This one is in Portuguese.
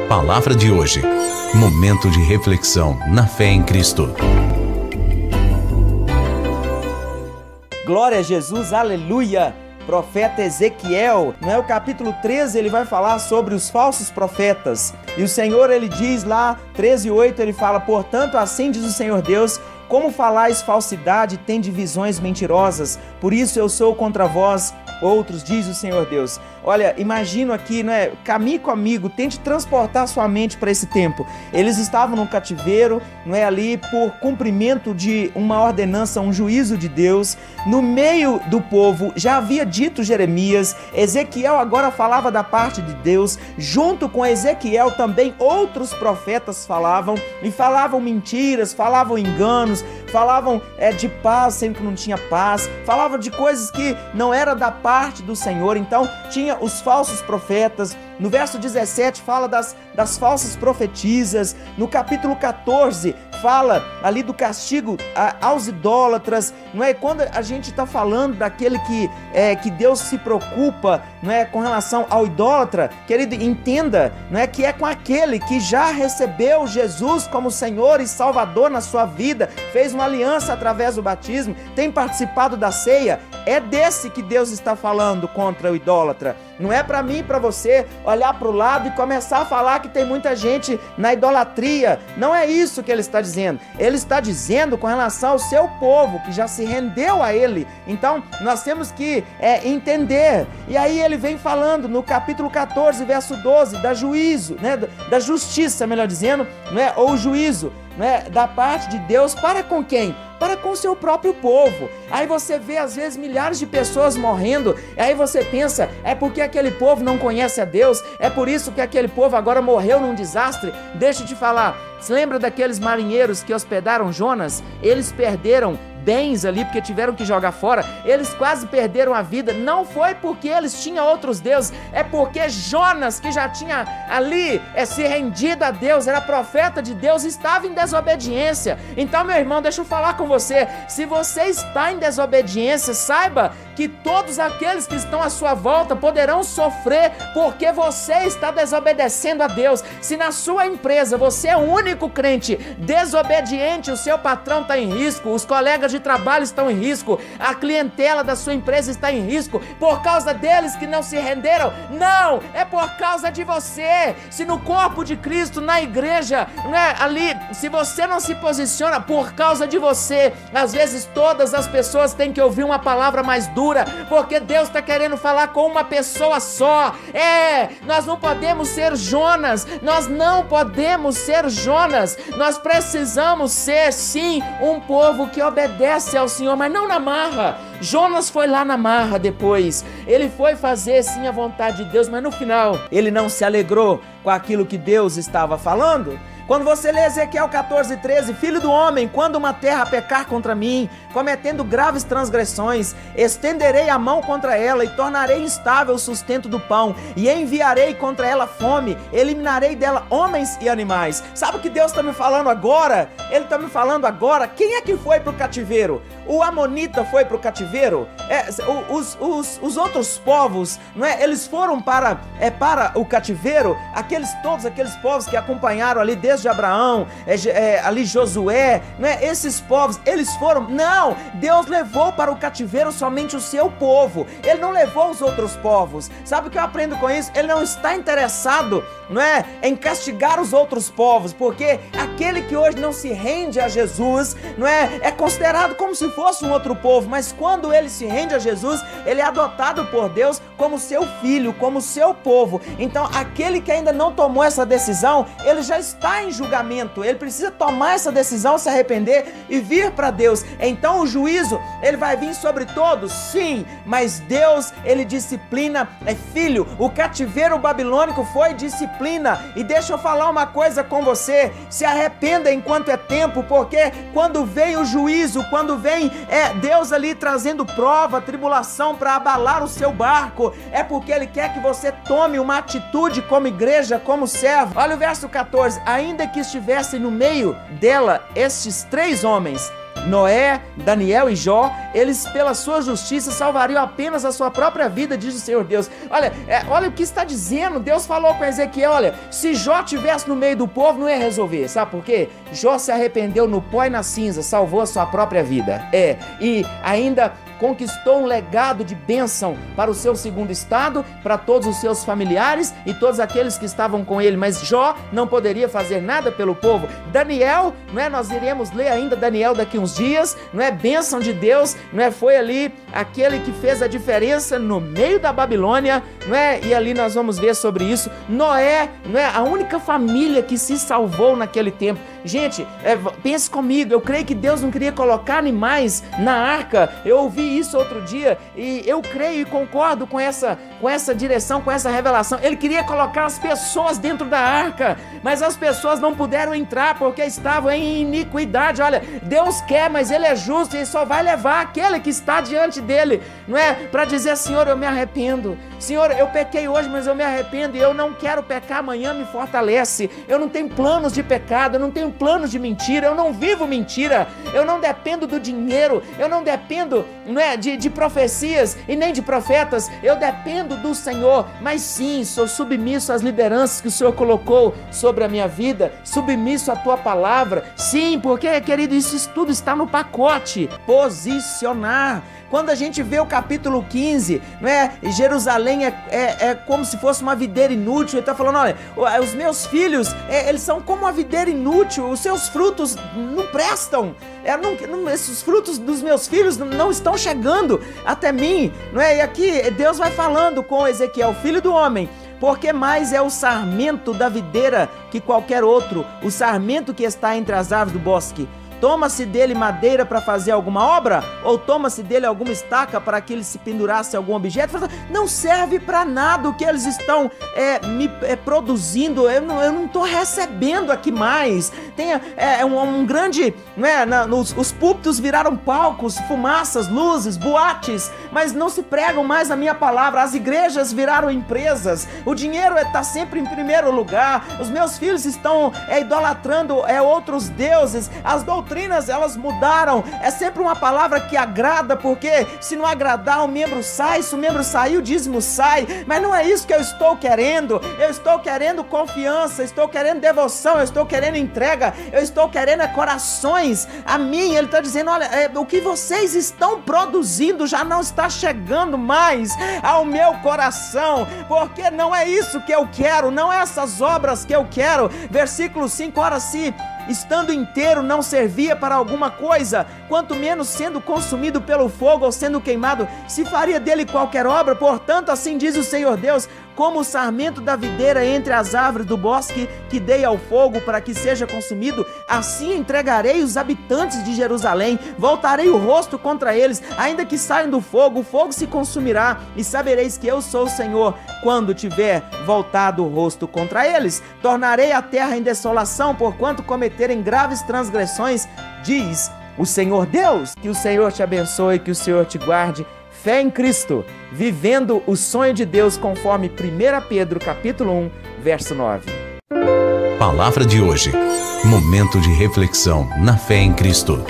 Palavra de hoje. Momento de reflexão na fé em Cristo. Glória a Jesus, aleluia! Profeta Ezequiel, o capítulo 13, ele vai falar sobre os falsos profetas. E o Senhor, ele diz lá, 13:8, ele fala: portanto, assim diz o Senhor Deus, como falais falsidade, tende visões mentirosas, por isso eu sou contra vós, outros, diz o Senhor Deus. Olha, imagino aqui, caminhe comigo, tente transportar sua mente para esse tempo. Eles estavam no cativeiro, ali por cumprimento de uma ordenança, um juízo de Deus. No meio do povo, já havia dito Jeremias, Ezequiel agora falava da parte de Deus. Junto com Ezequiel também outros profetas falavam, e falavam mentiras, falavam enganos, falavam de paz, sendo que não tinha paz, falavam de coisas que não era da parte do Senhor. Então tinha os falsos profetas. No verso 17 fala das falsas profetisas. No capítulo 14 fala ali do castigo aos idólatras. Quando a gente está falando daquele que Deus se preocupa, com relação ao idólatra, querido, entenda, que é com aquele que já recebeu Jesus como Senhor e Salvador na sua vida, fez uma aliança através do batismo, tem participado da ceia. É desse que Deus está falando contra o idólatra. Não é para mim e para você olhar para o lado e começar a falar que tem muita gente na idolatria. Não é isso que ele está dizendo. Ele está dizendo com relação ao seu povo que já se rendeu a ele. Então nós temos que entender. E aí ele vem falando no capítulo 14, verso 12, da juízo, da justiça, melhor dizendo, ou juízo, da parte de Deus para com quem? Para com o seu próprio povo. Aí você vê às vezes milhares de pessoas morrendo, e aí você pensa, é porque aquele povo não conhece a Deus, é por isso que aquele povo agora morreu num desastre. Deixa eu te falar, se lembra daqueles marinheiros que hospedaram Jonas? Eles perderam bens ali, porque tiveram que jogar fora, eles quase perderam a vida. Não foi porque eles tinham outros deuses, é porque Jonas, que já tinha ali se rendido a Deus, era profeta de Deus, estava em desobediência. Então, meu irmão, deixa eu falar com você, se você está em desobediência, saiba que todos aqueles que estão à sua volta poderão sofrer, porque você está desobedecendo a Deus. Se na sua empresa você é o único crente desobediente, o seu patrão está em risco, os colegas de trabalho estão em risco, a clientela da sua empresa está em risco, por causa deles que não se renderam? Não, é por causa de você. Se no corpo de Cristo, na igreja, ali, se você não se posiciona, por causa de você, às vezes todas as pessoas têm que ouvir uma palavra mais dura, porque Deus está querendo falar com uma pessoa só. Nós não podemos ser Jonas, nós não podemos ser Jonas, nós precisamos ser sim um povo que obedece ao Senhor, mas não na marra. Jonas foi lá na marra depois, ele foi fazer sim a vontade de Deus, mas no final ele não se alegrou com aquilo que Deus estava falando. Quando você lê Ezequiel 14:13, filho do homem, quando uma terra pecar contra mim, cometendo graves transgressões, estenderei a mão contra ela e tornarei instável o sustento do pão, e enviarei contra ela fome, eliminarei dela homens e animais. Sabe o que Deus está me falando agora? Ele está me falando agora, quem é que foi para o cativeiro? O amonita foi para o cativeiro? Os outros povos, eles foram para o cativeiro? Todos aqueles povos que acompanharam ali desde Abraão, ali Josué, esses povos, eles foram? Não, Deus levou para o cativeiro somente o seu povo, ele não levou os outros povos. Sabe o que eu aprendo com isso? Ele não está interessado, em castigar os outros povos, porque aquele que hoje não se rende a Jesus, é considerado como se fosse um outro povo, mas quando ele se rende a Jesus, ele é adotado por Deus como seu filho, como seu povo. Então aquele que ainda não tomou essa decisão, ele já está em julgamento, ele precisa tomar essa decisão, se arrepender e vir para Deus. Então o juízo, ele vai vir sobre todos, sim, mas Deus, ele disciplina, filho, o cativeiro babilônico foi disciplina. E deixa eu falar uma coisa com você, se arrependa enquanto é tempo, porque quando vem o juízo, quando vem Deus ali trazendo prova, tribulação para abalar o seu barco, é porque ele quer que você tome uma atitude como igreja, como servo. Olha o verso 14, ainda que estivessem no meio dela estes 3 homens, Noé, Daniel e Jó, eles pela sua justiça salvariam apenas a sua própria vida, diz o Senhor Deus. Olha o que está dizendo. Deus falou com Ezequiel, olha, se Jó estivesse no meio do povo, não ia resolver. Sabe por quê? Jó se arrependeu no pó e na cinza, salvou a sua própria vida. E ainda conquistou um legado de bênção para o seu segundo estado, para todos os seus familiares e todos aqueles que estavam com ele. Mas Jó não poderia fazer nada pelo povo. Daniel, não é? Nós iremos ler ainda Daniel daqui uns dias, não é? Bênção de Deus, não é? Foi ali aquele que fez a diferença no meio da Babilônia, não é? E ali nós vamos ver sobre isso. Noé, não é? A única família que se salvou naquele tempo. Gente, pense comigo, eu creio que Deus não queria colocar animais na arca. Eu ouvi isso outro dia e eu creio e concordo com essa direção, com essa revelação. Ele queria colocar as pessoas dentro da arca, mas as pessoas não puderam entrar porque estavam em iniquidade. Olha, Deus quer, mas Ele é justo e só vai levar aquele que está diante dele, não é? Para dizer, Senhor, eu me arrependo. Senhor, eu pequei hoje, mas eu me arrependo e eu não quero pecar amanhã, me fortalece. Eu não tenho planos de pecado, eu não tenho planos de mentira, eu não vivo mentira, eu não dependo do dinheiro, eu não dependo, não é, de profecias e nem de profetas, eu dependo do Senhor, mas sim, sou submisso às lideranças que o Senhor colocou sobre a minha vida, submisso à tua palavra, sim, porque, querido, isso tudo está no pacote. Posicionar. Quando a gente vê o capítulo 15, não é? Jerusalém é como se fosse uma videira inútil. Ele está falando, olha, os meus filhos, eles são como uma videira inútil, os seus frutos não prestam. Esses frutos dos meus filhos não estão chegando até mim, não é? E aqui Deus vai falando com Ezequiel, filho do homem, porque mais é o sarmento da videira que qualquer outro, o sarmento que está entre as árvores do bosque. Toma-se dele madeira para fazer alguma obra? Ou toma-se dele alguma estaca para que ele se pendurasse algum objeto? Não serve para nada o que eles estão me produzindo. Eu não estou recebendo aqui mais. Tem um grande... Não é? Os púlpitos viraram palcos, fumaças, luzes, boates, mas não se pregam mais a minha palavra. As igrejas viraram empresas. O dinheiro está sempre em primeiro lugar. Os meus filhos estão idolatrando outros deuses. As doutrinas, elas mudaram. É sempre uma palavra que agrada, porque se não agradar, o membro sai. Se o membro sair, o dízimo sai. Mas não é isso que eu estou querendo. Eu estou querendo confiança, estou querendo devoção, eu estou querendo entrega, eu estou querendo corações a mim. Ele está dizendo, olha, o que vocês estão produzindo já não está chegando mais ao meu coração, porque não é isso que eu quero, não é essas obras que eu quero. Versículo 5, ora, se estando inteiro não servia para alguma coisa, quanto menos sendo consumido pelo fogo ou sendo queimado, se faria dele qualquer obra. Portanto, assim diz o Senhor Deus, como o sarmento da videira entre as árvores do bosque que dei ao fogo para que seja consumido, assim entregarei os habitantes de Jerusalém, voltarei o rosto contra eles, ainda que saiam do fogo, o fogo se consumirá, e sabereis que eu sou o Senhor, quando tiver voltado o rosto contra eles. Tornarei a terra em desolação, porquanto cometerem graves transgressões, diz o Senhor Deus. Que o Senhor te abençoe, que o Senhor te guarde. Fé em Cristo, vivendo o sonho de Deus conforme 1 Pedro capítulo 1, verso 9. Palavra de hoje. Momento de reflexão na fé em Cristo.